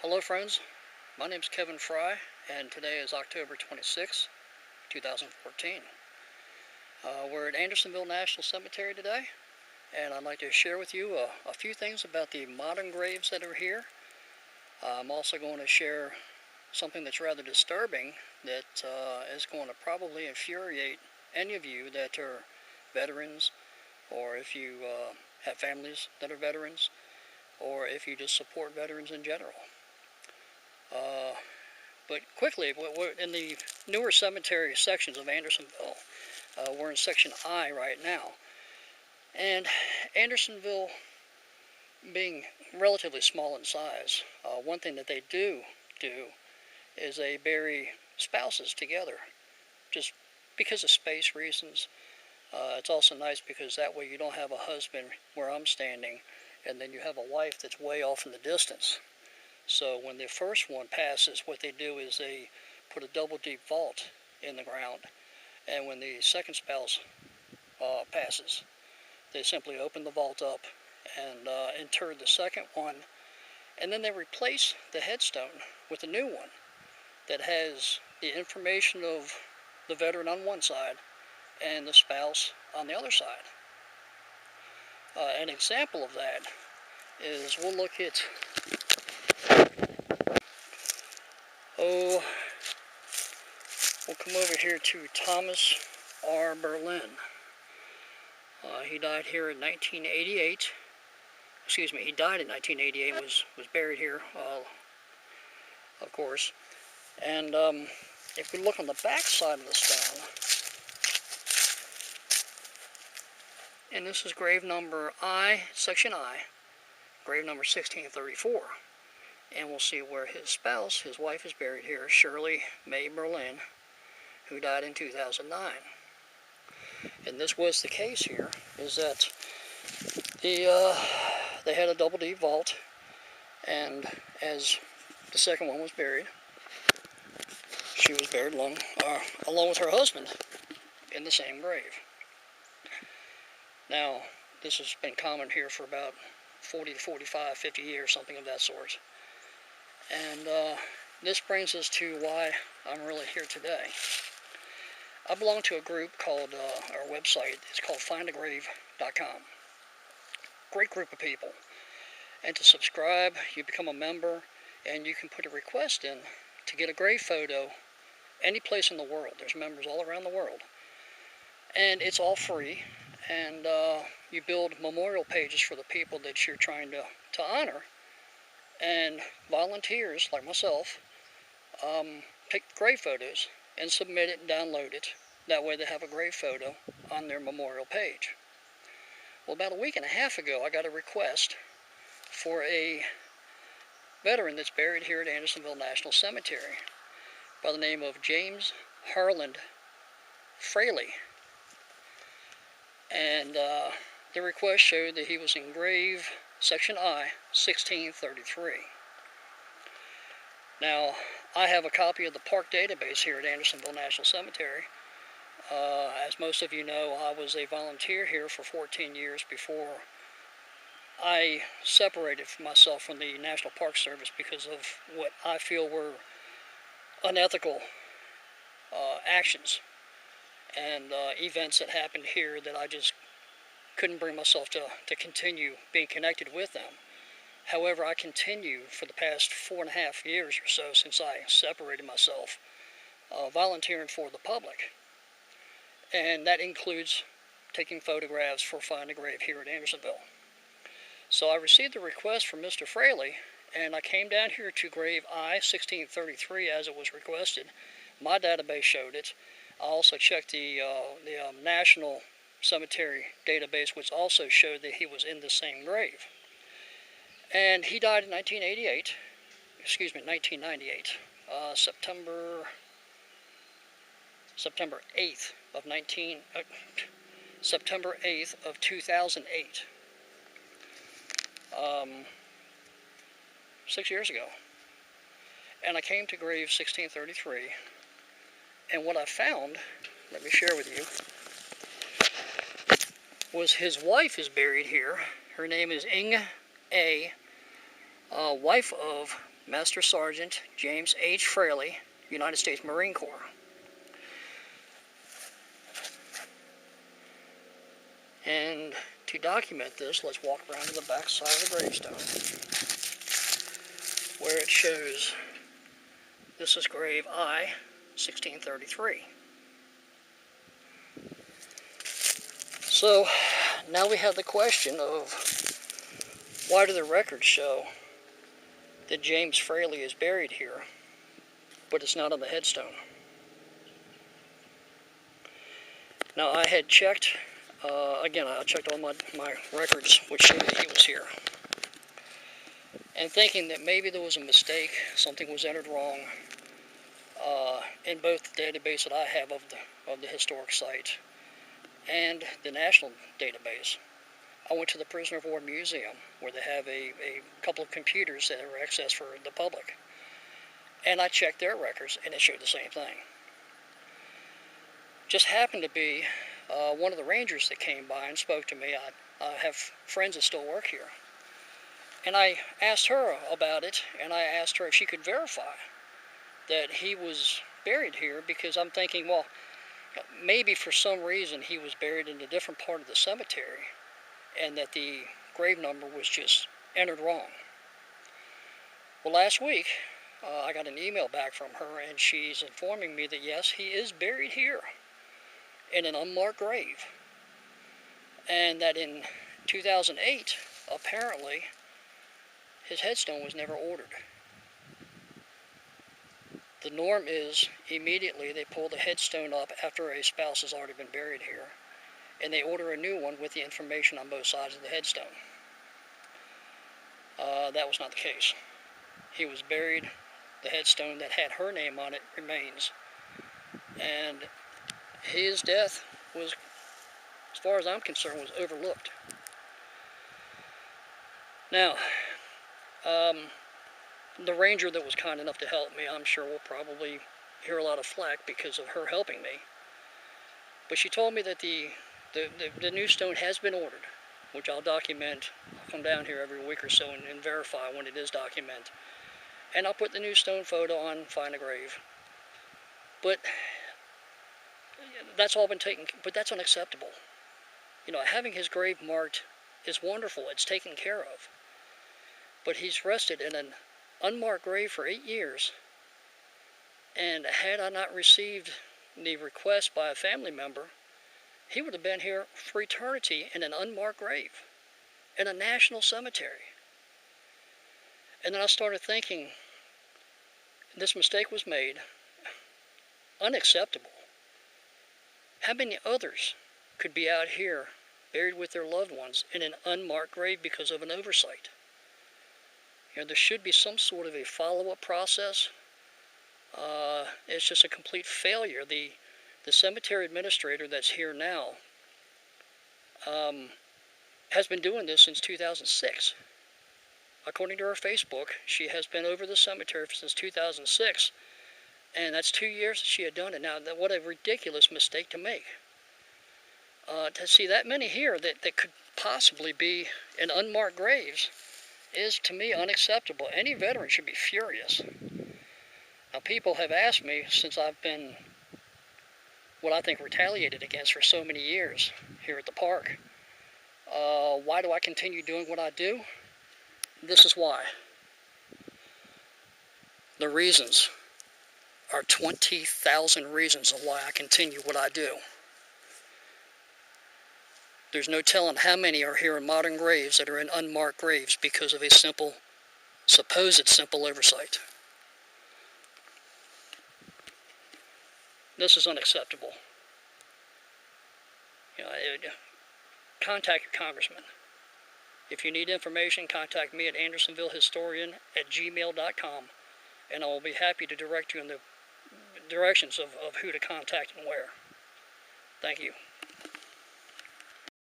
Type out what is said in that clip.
Hello friends, my name is Kevin Fry and today is October 26, 2014. We're at Andersonville National Cemetery today, and I'd like to share with you a few things about the modern graves that are here. I'm also going to share something that's rather disturbing that is going to probably infuriate any of you that are veterans, or if you have families that are veterans, or if you just support veterans in general. But quickly, we're in the newer cemetery sections of Andersonville. We're in section I right now. And Andersonville being relatively small in size, one thing that they do is they bury spouses together, just because of space reasons. It's also nice because that way you don't have a husband where I'm standing, and then you have a wife that's way off in the distance. So when the first one passes, what they do is they put a double deep vault in the ground, and when the second spouse passes, they simply open the vault up and inter the second one, and then they replace the headstone with a new one that has the information of the veteran on one side and the spouse on the other side. An example of that is, we'll look at, we'll come over here to Thomas R. Berlin. He died here in 1988. Excuse me, he died in 1988, was buried here, of course. And if we look on the back side of the stone, and this is grave number I, section I, grave number 1634. And we'll see where his spouse, his wife, is buried here, Shirley May Berlin, who died in 2009. And this was the case here, is that they had a double deep vault, and as the second one was buried, she was buried along with her husband in the same grave. Now, this has been common here for about 40 to 45, 50 years, something of that sort. And this brings us to why I'm really here today. I belong to a group called, our website is called findagrave.com. Great group of people. And to subscribe, you become a member, and you can put a request in to get a grave photo any place in the world. There's members all around the world. And it's all free, and you build memorial pages for the people that you're trying to honor. And volunteers, like myself, take grave photos and submit it and download it. That way they have a grave photo on their memorial page. Well, about a week and a half ago, I got a request for a veteran that's buried here at Andersonville National Cemetery by the name of James Harland Fraley. And the request showed that he was in grave section I, 1633. Now, I have a copy of the park database here at Andersonville National Cemetery. As most of you know, I was a volunteer here for 14 years before I separated myself from the National Park Service because of what I feel were unethical actions and events that happened here that I just couldn't bring myself to continue being connected with them. However, I continue for the past 4.5 years or so since I separated myself, volunteering for the public. And that includes taking photographs for Find a Grave here at Andersonville. So I received a request from Mr. Fraley, and I came down here to grave I, 1633, as it was requested. My database showed it. I also checked the National Cemetery database, which also showed that he was in the same grave. And he died in 1998, excuse me, 1998, September 8th of 2008. 6 years ago. And I came to grave 1633, and what I found, let me share with you, was his wife is buried here. Her name is Inge A., wife of Master Sergeant James H. Fraley, United States Marine Corps. And to document this, let's walk around to the back side of the gravestone, where it shows this is grave I, 1633. So now we have the question of, why do the records show that James Fraley is buried here, but it's not on the headstone? Now I had checked, again I checked all my records which showed that he was here. And thinking that maybe there was a mistake, something was entered wrong in both the database that I have of the historic site and the national database. I went to the Prisoner of War Museum, where they have a couple of computers that are accessed for the public. And I checked their records, and it showed the same thing. Just happened to be one of the rangers that came by and spoke to me. I have friends that still work here. And I asked her about it, and I asked her if she could verify that he was buried here, because I'm thinking, well, maybe for some reason he was buried in a different part of the cemetery, and that the grave number was just entered wrong. Well, last week, I got an email back from her, and she's informing me that yes, he is buried here in an unmarked grave, and that in 2008, apparently, his headstone was never ordered. The norm is immediately they pull the headstone up after a spouse has already been buried here, and they order a new one with the information on both sides of the headstone. That was not the case. He was buried. The headstone that had her name on it remains. And his death was, as far as I'm concerned, was overlooked. Now, the ranger that was kind enough to help me, I'm sure will probably hear a lot of flack because of her helping me. But she told me that the new stone has been ordered, which I'll document. I'll come down here every week or so and verify when it is documented. And I'll put the new stone photo on Find a Grave. But that's all been taken, but that's unacceptable. You know, having his grave marked is wonderful. It's taken care of. But he's rested in an unmarked grave for 8 years, and had I not received the request by a family member, he would have been here for eternity in an unmarked grave in a national cemetery. And then I started thinking, this mistake was made. Unacceptable. How many others could be out here buried with their loved ones in an unmarked grave because of an oversight? You know, there should be some sort of a follow-up process. It's just a complete failure. The cemetery administrator that's here now has been doing this since 2006. According to her Facebook, she has been over the cemetery since 2006, and that's 2 years that she had done it. Now, what a ridiculous mistake to make. To see that many here that could possibly be in unmarked graves is, to me, unacceptable. Any veteran should be furious. Now, people have asked me, since I've been what I think retaliated against for so many years here at the park, why do I continue doing what I do? This is why. The reasons are 20,000 reasons of why I continue what I do. There's no telling how many are here in modern graves that are in unmarked graves because of a simple, supposed simple oversight. This is unacceptable. You know, contact your congressman. If you need information, contact me at andersonvillehistorian@gmail.com, and I will be happy to direct you in the directions of who to contact and where. Thank you.